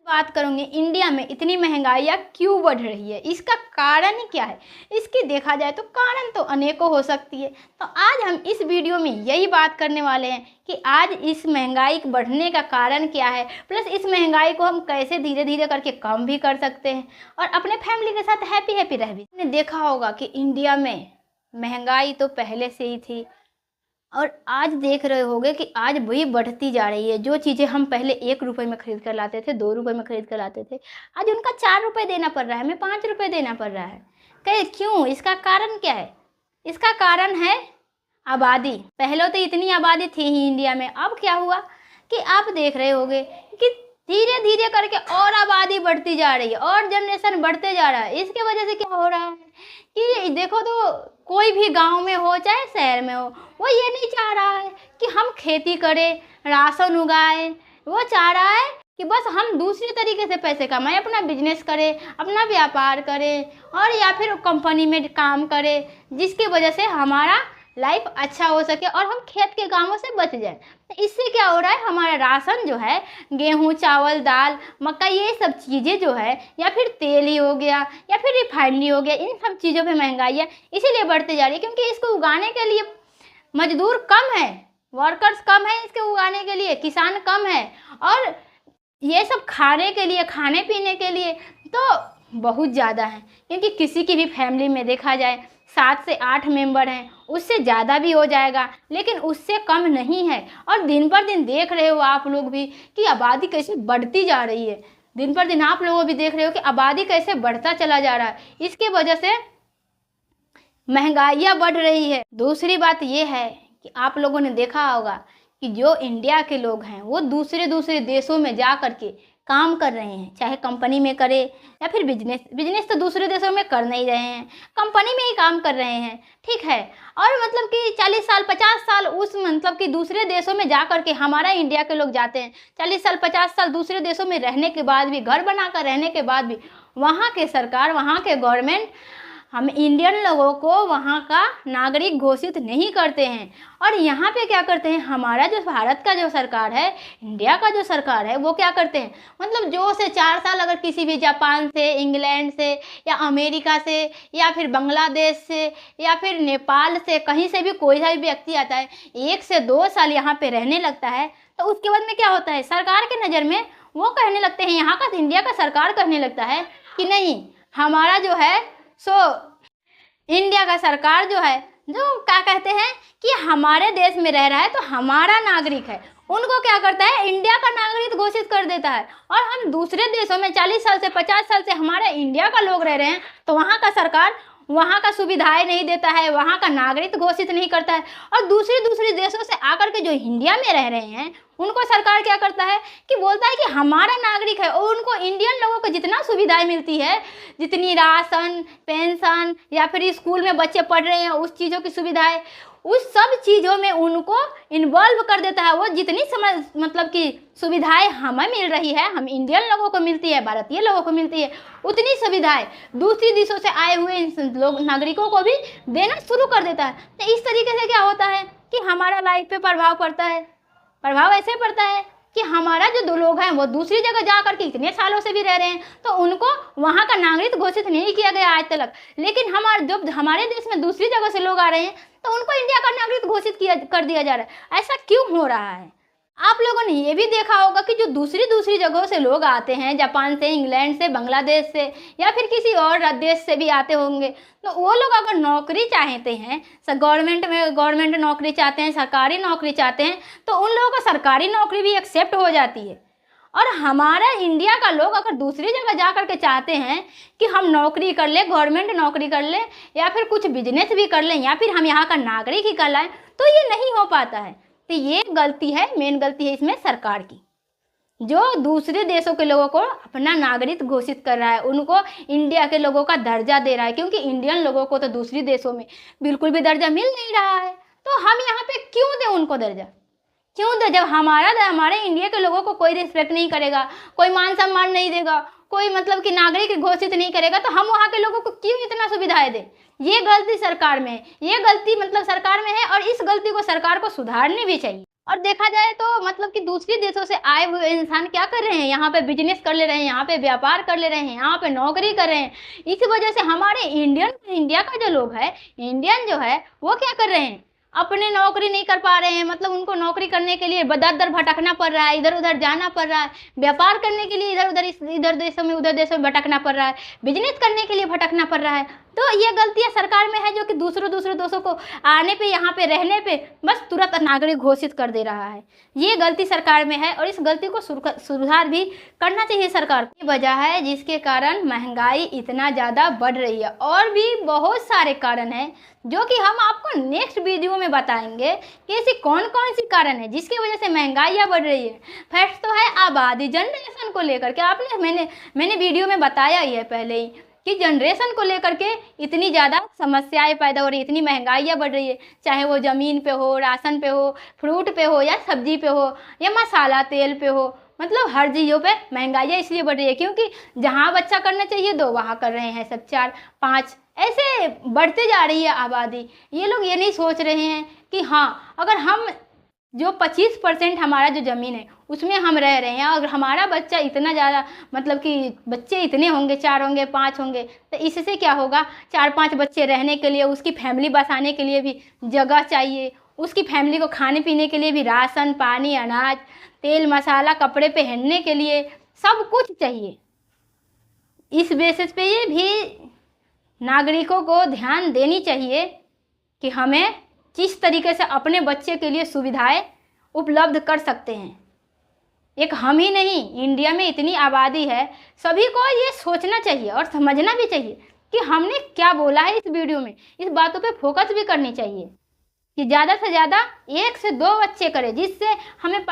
बात करूंगी इंडिया में इतनी महंगाइयाँ क्यों बढ़ रही है, इसका कारण क्या है। इसकी देखा जाए तो कारण तो अनेकों हो सकती है। तो आज हम इस वीडियो में यही बात करने वाले हैं कि आज इस महंगाई बढ़ने का कारण क्या है, प्लस इस महंगाई को हम कैसे धीरे धीरे करके कम भी कर सकते हैं और अपने फैमिली के साथ हैप्पी रह भी। आपने देखा होगा कि इंडिया में महंगाई तो पहले से ही थी और आज देख रहे होंगे कि आज वही बढ़ती जा रही है। जो चीज़ें हम पहले 1 रुपये में खरीद कर लाते थे, 2 रुपये में खरीद कर लाते थे, आज उनका 4 रुपये देना पड़ रहा है, हमें 5 रुपये देना पड़ रहा है। क्यों? इसका कारण क्या है? इसका कारण है आबादी। पहले तो इतनी आबादी थी ही इंडिया में, अब क्या हुआ कि आप देख रहे होंगे कि धीरे धीरे करके और आबादी बढ़ती जा रही है और जनरेशन बढ़ते जा रहा है। इसके वजह से क्या हो रहा है कि देखो तो कोई भी गांव में हो चाहे शहर में हो, वो ये नहीं चाह रहा है कि हम खेती करें, राशन उगाएं। वो चाह रहा है कि बस हम दूसरे तरीके से पैसे कमाएं, अपना बिजनेस करें, अपना व्यापार करें और या फिर कंपनी में काम करें, जिसकी वजह से हमारा लाइफ अच्छा हो सके और हम खेत के कामों से बच जाए। इससे क्या हो रहा है, हमारा राशन जो है, गेहूं, चावल, दाल, मक्का, ये सब चीज़ें जो है, या फिर तेल ही हो गया या फिर रिफाइनरी हो गया, इन सब चीज़ों पे महंगाई है इसीलिए बढ़ती जा रही है क्योंकि इसको उगाने के लिए मजदूर कम है, वर्कर्स कम है, इसके उगाने के लिए किसान कम है और ये सब खाने के लिए, खाने पीने के लिए तो बहुत ज़्यादा है। क्योंकि किसी की भी फैमिली में देखा जाए 7 से 8 मेंबर हैं, उससे ज़्यादा भी हो जाएगा लेकिन उससे कम नहीं है। और दिन पर दिन देख रहे हो आप लोग भी कि आबादी कैसे बढ़ती जा रही है। दिन पर दिन आप लोग भी देख रहे हो कि आबादी कैसे बढ़ता चला जा रहा है। इसके वजह से महंगाइयाँ बढ़ रही है। दूसरी बात ये है कि आप लोगों ने देखा होगा कि जो इंडिया के लोग हैं वो दूसरे देशों में जा कर के काम कर रहे हैं, चाहे कंपनी में करे या फिर बिजनेस तो दूसरे देशों में कर नहीं रहे हैं, कंपनी में ही काम कर रहे हैं, ठीक है। और मतलब कि 40 साल 50 साल उस मतलब कि दूसरे देशों में जा कर के हमारा इंडिया के लोग जाते हैं, 40 साल 50 साल दूसरे देशों में रहने के बाद भी, घर बनाकर रहने के बाद भी वहाँ के सरकार, वहाँ के गवर्नमेंट हम इंडियन लोगों को वहाँ का नागरिक घोषित नहीं करते हैं। और यहाँ पे क्या करते हैं, हमारा जो भारत का जो सरकार है, इंडिया का जो सरकार है, वो क्या करते हैं, मतलब 2 से 4 साल अगर किसी भी जापान से, इंग्लैंड से या अमेरिका से या फिर बांग्लादेश से या फिर नेपाल से, कहीं से भी कोई सा भी व्यक्ति आता है, 1 से 2 साल यहाँ पे रहने लगता है तो उसके बाद में क्या होता है, सरकार के नज़र में वो कहने लगते हैं, यहाँ का इंडिया का सरकार कहने लगता है कि नहीं, हमारा जो है इंडिया का सरकार जो है, जो क्या कहते हैं कि हमारे देश में रह रहा है तो हमारा नागरिक है, उनको क्या करता है, इंडिया का नागरिक घोषित कर देता है। और हम दूसरे देशों में 40 साल से 50 साल से हमारे इंडिया का लोग रह रहे हैं तो वहाँ का सरकार वहाँ का सुविधाएं नहीं देता है, वहाँ का नागरिक घोषित नहीं करता है। और दूसरे देशों से आकर के जो इंडिया में रह रहे हैं उनको सरकार क्या करता है कि बोलता है कि हमारा नागरिक है और उनको इंडियन लोगों को जितना सुविधाएं मिलती है, जितनी राशन, पेंशन या फिर स्कूल में बच्चे पढ़ रहे हैं उस चीज़ों की सुविधाएं, उस सब चीज़ों में उनको इन्वॉल्व कर देता है। वो जितनी मतलब कि सुविधाएं हमें मिल रही है, हम इंडियन लोगों को मिलती है, भारतीय लोगों को मिलती है, उतनी सुविधाएं दूसरी देशों से आए हुए लोग नागरिकों को भी देना शुरू कर देता है। तो इस तरीके से क्या होता है कि हमारा लाइफ पे प्रभाव पड़ता है। प्रभाव ऐसे पड़ता है कि हमारा जो 2 लोग हैं वो दूसरी जगह जा कर के इतने सालों से भी रह रहे हैं तो उनको वहाँ का नागरिक घोषित नहीं किया गया आज तक। लेकिन हमारे देश में दूसरी जगह से लोग आ रहे हैं तो उनको इंडिया का नागरिक घोषित कर दिया जा रहा है। ऐसा क्यों हो रहा है? आप लोगों ने ये भी देखा होगा कि जो दूसरी जगहों से लोग आते हैं, जापान से, इंग्लैंड से, बांग्लादेश से या फिर किसी और देश से भी आते होंगे, तो वो लोग अगर नौकरी चाहते हैं, गवर्नमेंट नौकरी चाहते हैं, सरकारी नौकरी चाहते हैं, तो उन लोगों को सरकारी नौकरी भी एक्सेप्ट हो जाती है। और हमारा इंडिया का लोग अगर दूसरी जगह जा कर के चाहते हैं कि हम नौकरी कर ले, गवर्नमेंट नौकरी कर ले या फिर कुछ बिजनेस भी कर लें या फिर हम यहाँ का नागरिक ही कर लाएँ, तो ये नहीं हो पाता है। तो ये गलती है, मेन गलती है इसमें सरकार की, जो दूसरे देशों के लोगों को अपना नागरिक घोषित कर रहा है, उनको इंडिया के लोगों का दर्जा दे रहा है। क्योंकि इंडियन लोगों को तो दूसरी देशों में बिल्कुल भी दर्जा मिल नहीं रहा है, तो हम यहाँ पे क्यों दें उनको दर्जा, क्यों दें? जब हमारे इंडिया के लोगों को कोई रिस्पेक्ट नहीं करेगा, कोई मान सम्मान नहीं देगा, कोई मतलब कि नागरिक घोषित नहीं करेगा, तो हम वहाँ के लोगों को क्यों इतना सुविधाएं दें? ये गलती सरकार में है, ये गलती मतलब सरकार में है और इस गलती को सरकार को सुधारनी भी चाहिए। और देखा जाए तो मतलब कि दूसरे देशों से आए हुए इंसान क्या कर रहे हैं, यहाँ पे बिजनेस कर ले रहे हैं, यहाँ पे व्यापार कर ले रहे हैं, यहाँ पे नौकरी कर रहे हैं। इस वजह से हमारे इंडिया का जो लोग है, इंडियन जो है वो क्या कर रहे हैं, अपने नौकरी नहीं कर पा रहे हैं। मतलब उनको नौकरी करने के लिए दर दर भटकना पड़ रहा है, इधर उधर जाना पड़ रहा है, व्यापार करने के लिए इधर देशों में उधर देशों में भटकना पड़ रहा है, बिजनेस करने के लिए भटकना पड़ रहा है। तो ये गलतियां सरकार में है, जो कि दूसरे देशों को आने पे, यहाँ पे रहने पे बस तुरंत नागरिक घोषित कर दे रहा है। ये गलती सरकार में है और इस गलती को सुधार भी करना चाहिए सरकार को। ये वजह है जिसके कारण महंगाई इतना ज़्यादा बढ़ रही है। और भी बहुत सारे कारण हैं जो कि हम आपको नेक्स्ट वीडियो में बताएंगे कि ऐसी कौन कौन सी कारण है जिसकी वजह से महंगाइयाँ बढ़ रही है। फर्स्ट तो है आबादी, जनरेशन को लेकर के। आपने मैंने वीडियो में बताया ही है पहले ही कि जनरेशन को लेकर के इतनी ज़्यादा समस्याएं पैदा हो रही है, इतनी महंगाइयाँ बढ़ रही है, चाहे वो ज़मीन पे हो, राशन पे हो, फ्रूट पे हो, या सब्जी पे हो, या मसाला तेल पे हो। मतलब हर चीज़ों पे महंगाइयाँ इसलिए बढ़ रही है क्योंकि जहाँ बच्चा करना चाहिए 2 वहाँ कर रहे हैं सब 4 5, ऐसे बढ़ते जा रही है आबादी। ये लोग ये नहीं सोच रहे हैं कि हाँ, अगर हम जो 25% हमारा जो ज़मीन है उसमें हम रह रहे हैं और हमारा बच्चा इतना ज़्यादा, मतलब कि बच्चे इतने होंगे, 4 होंगे, 5 होंगे, तो इससे क्या होगा, 4-5 बच्चे रहने के लिए, उसकी फैमिली बसाने के लिए भी जगह चाहिए, उसकी फैमिली को खाने पीने के लिए भी राशन पानी अनाज तेल मसाला कपड़े पहनने के लिए सब कुछ चाहिए। इस बेसिस पे ये भी नागरिकों को ध्यान देनी चाहिए कि हमें किस तरीके से अपने बच्चे के लिए सुविधाएं उपलब्ध कर सकते हैं। एक हम ही नहीं, इंडिया में इतनी आबादी है, सभी को ये सोचना चाहिए और समझना भी चाहिए कि हमने क्या बोला है इस वीडियो में। इस बातों पे फोकस भी करनी चाहिए कि ज़्यादा से ज़्यादा 1 से 2 बच्चे करें, जिससे हमें